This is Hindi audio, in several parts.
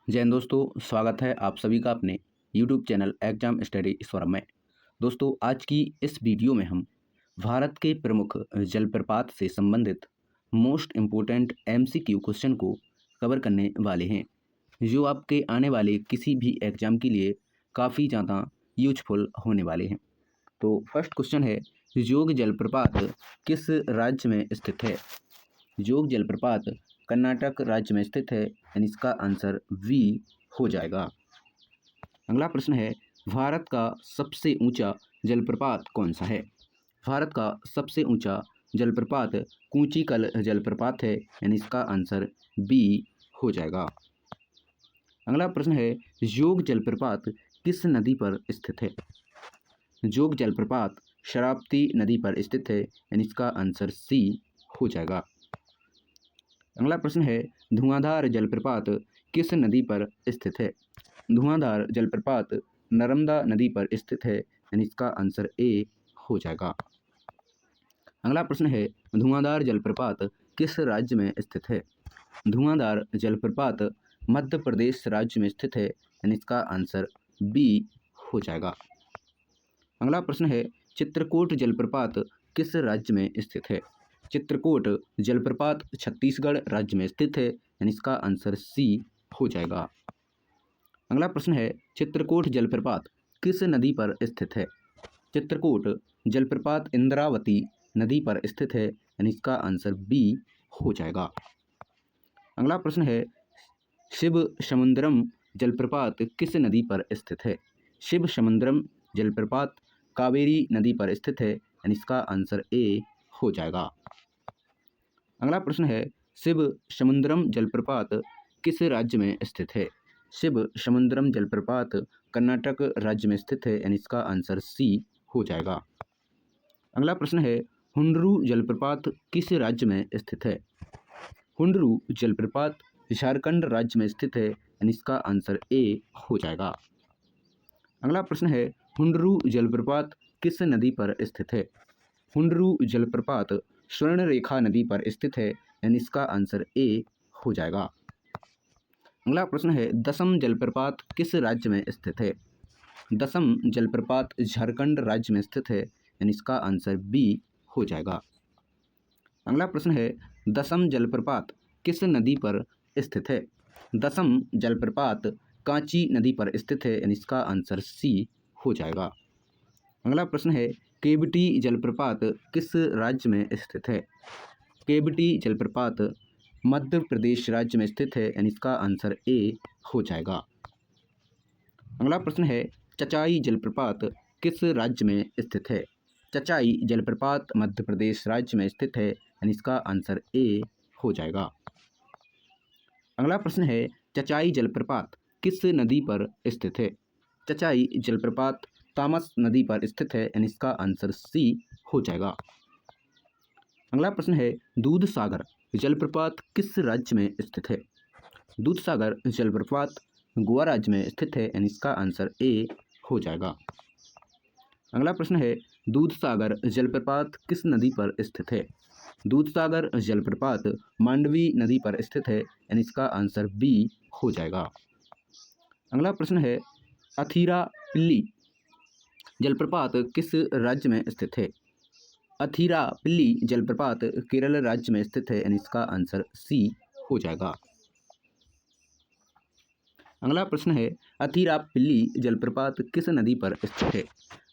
जय हिंद दोस्तों, स्वागत है आप सभी का अपने YouTube channel exam study forum में। दोस्तों, आज की इस वीडियो में हम भारत के प्रमुख जलप्रपात से संबंधित मोस्ट इम्पोर्टेंट MCQ क्वेश्चन को कवर करने वाले हैं, जो आपके आने वाले किसी भी एग्जाम के लिए काफ़ी ज़्यादा यूजफुल होने वाले हैं। तो फर्स्ट क्वेश्चन है, जोग जलप्रपात किस राज्य में स्थित है? जोग जलप्रपात कर्नाटक राज्य में स्थित है, यानी इसका आंसर वी हो जाएगा। अगला प्रश्न है, भारत का सबसे ऊंचा जलप्रपात कौन सा है? भारत का सबसे ऊंचा जलप्रपात कूंचीकल जलप्रपात है, यानी इसका आंसर बी हो जाएगा। अगला प्रश्न है, जोग जलप्रपात किस नदी पर स्थित है? जोग जलप्रपात शरावती नदी पर स्थित है, यानी इसका आंसर सी हो जाएगा। अगला प्रश्न है, धुआंधार जलप्रपात किस नदी पर स्थित है? धुआंधार जलप्रपात नर्मदा नदी पर स्थित है, यानी इसका आंसर ए हो जाएगा। अगला प्रश्न है, धुआंधार जलप्रपात किस राज्य में स्थित है? धुआंधार जलप्रपात मध्य प्रदेश राज्य में स्थित है, यानी इसका आंसर बी हो जाएगा। अगला प्रश्न है, चित्रकूट जलप्रपात किस राज्य में स्थित है? चित्रकूट जलप्रपात छत्तीसगढ़ राज्य में स्थित है, यानी इसका आंसर सी हो जाएगा। अगला प्रश्न है, चित्रकूट जलप्रपात किस नदी पर स्थित है? चित्रकूट जलप्रपात इंद्रावती नदी पर स्थित है, यानी इसका आंसर बी हो जाएगा। अगला प्रश्न है, शिव समुद्रम जलप्रपात किस नदी पर स्थित है? शिव समुद्रम जलप्रपात कावेरी नदी पर स्थित है, यानी इसका आंसर ए हो जाएगा। अगला प्रश्न है, शिव समुद्रम जलप्रपात किस राज्य में स्थित है? शिव समुद्रम जलप्रपात कर्नाटक राज्य में स्थित है, यानी इसका आंसर सी हो जाएगा। अगला प्रश्न है, हुंडरू जलप्रपात किस राज्य में स्थित है? हुंडरू जलप्रपात झारखंड राज्य में स्थित है, यानी इसका आंसर ए हो जाएगा। अगला प्रश्न है, हुंडरू जलप्रपात किस नदी पर स्थित है? हुंडरू जलप्रपात स्वर्णरेखा नदी पर स्थित है, यानी इसका आंसर ए हो जाएगा। अगला प्रश्न है, दसम जलप्रपात किस राज्य में स्थित है? दसम जलप्रपात झारखंड राज्य में स्थित है, यानी इसका आंसर बी हो जाएगा। अगला प्रश्न है, दसम जलप्रपात किस नदी पर स्थित है? दसम जलप्रपात कांची नदी पर स्थित है, यानी इसका आंसर सी हो जाएगा। अगला प्रश्न है, केवटी जलप्रपात किस राज्य में स्थित है? केवटी जलप्रपात मध्य प्रदेश राज्य में स्थित है, यानी इसका आंसर ए हो जाएगा। अगला प्रश्न है, चचाई जलप्रपात किस राज्य में स्थित है? चचाई जलप्रपात मध्य प्रदेश राज्य में स्थित है, यानी इसका आंसर ए हो जाएगा। अगला प्रश्न है, चचाई जलप्रपात किस नदी पर स्थित है? चचाई जलप्रपात तामस नदी पर स्थित है, यानी इसका आंसर सी हो जाएगा। अगला प्रश्न है, दूध सागर जलप्रपात किस राज्य में स्थित है? दूध सागर जलप्रपात गोवा राज्य में स्थित है, यानी इसका आंसर ए हो जाएगा। अगला प्रश्न है, दूध सागर जलप्रपात किस नदी पर स्थित है? दूध सागर जलप्रपात मांडवी नदी पर स्थित है, यानी इसका आंसर बी हो जाएगा। अगला प्रश्न है, अथीरापिल्ली जलप्रपात किस राज्य में स्थित है? अथीरापिल्ली जलप्रपात केरल राज्य में स्थित है, यानी इसका आंसर सी हो जाएगा। अगला प्रश्न है, अथीरापिल्ली जलप्रपात किस नदी पर स्थित है?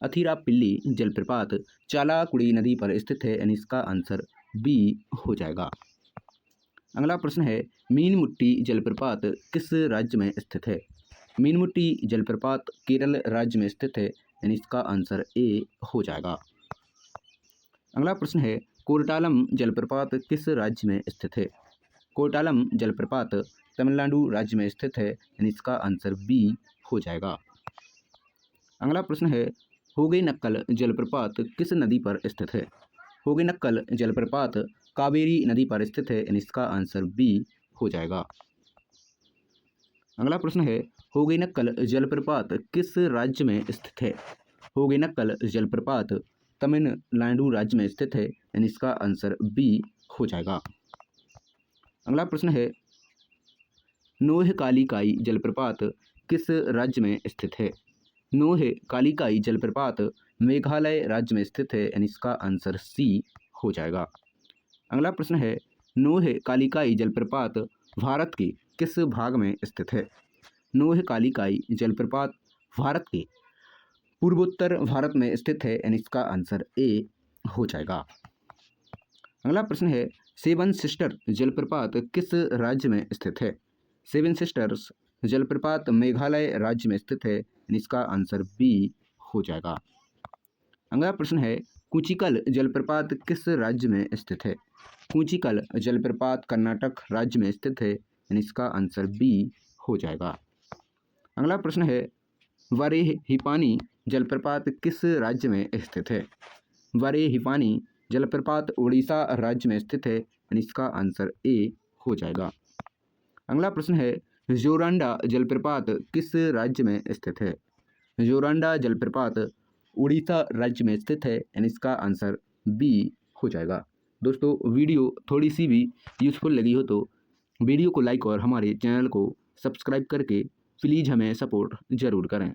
अथीरापिल्ली जलप्रपात चालाकुड़ी नदी पर स्थित है, यानी इसका आंसर बी हो जाएगा। अगला प्रश्न है, मीनमुट्टी जलप्रपात किस राज्य में स्थित है? मीनमुट्टी जलप्रपात केरल राज्य में स्थित है, यानी इसका आंसर ए हो जाएगा। अगला प्रश्न है, कोर्टालम जलप्रपात किस राज्य में स्थित है? कोर्टालम जलप्रपात तमिलनाडु राज्य में स्थित है, यानी इसका आंसर बी हो जाएगा। अगला प्रश्न है, होगेनक्कल जलप्रपात किस नदी पर स्थित है? होगेनक्कल जलप्रपात कावेरी नदी पर स्थित है, यानी इसका आंसर बी हो जाएगा। अगला प्रश्न है, होगेनक्कल जलप्रपात किस राज्य में स्थित है? होगेनक्कल जलप्रपात तमिलनाडु राज्य में स्थित है, यानी इसका आंसर बी हो जाएगा। अगला प्रश्न है, नोह कालिकाई जलप्रपात किस राज्य में स्थित है? नोह कालिकाई जलप्रपात मेघालय राज्य में स्थित है, यानी इसका आंसर सी हो जाएगा। अगला प्रश्न है, नोह कालिकाई जलप्रपात भारत के किस भाग में स्थित है? नोह कालिकाई जलप्रपात भारत के पूर्वोत्तर भारत में स्थित है, यानी इसका आंसर ए हो जाएगा। अगला प्रश्न है, सेवन सिस्टर जलप्रपात किस राज्य में स्थित है? सेवन सिस्टर्स जलप्रपात मेघालय राज्य में स्थित है, यानी इसका आंसर बी हो जाएगा। अगला प्रश्न है, कुचिकल जलप्रपात किस राज्य में स्थित है? कुचिकल जलप्रपात कर्नाटक राज्य में स्थित है, यानी इसका आंसर बी हो जाएगा। अगला प्रश्न है, वरेहिपानी जलप्रपात किस राज्य में स्थित है? वरेहिपानी जलप्रपात उड़ीसा राज्य में स्थित है, यानी इसका आंसर ए हो जाएगा। अगला प्रश्न है, जोरांडा जलप्रपात किस राज्य में स्थित है? जोरांडा जलप्रपात उड़ीसा राज्य में स्थित है, यानी इसका आंसर बी हो जाएगा। दोस्तों, वीडियो थोड़ी सी भी यूज़फुल लगी हो तो वीडियो को लाइक और हमारे चैनल को सब्सक्राइब करके प्लीज़ हमें सपोर्ट ज़रूर करें।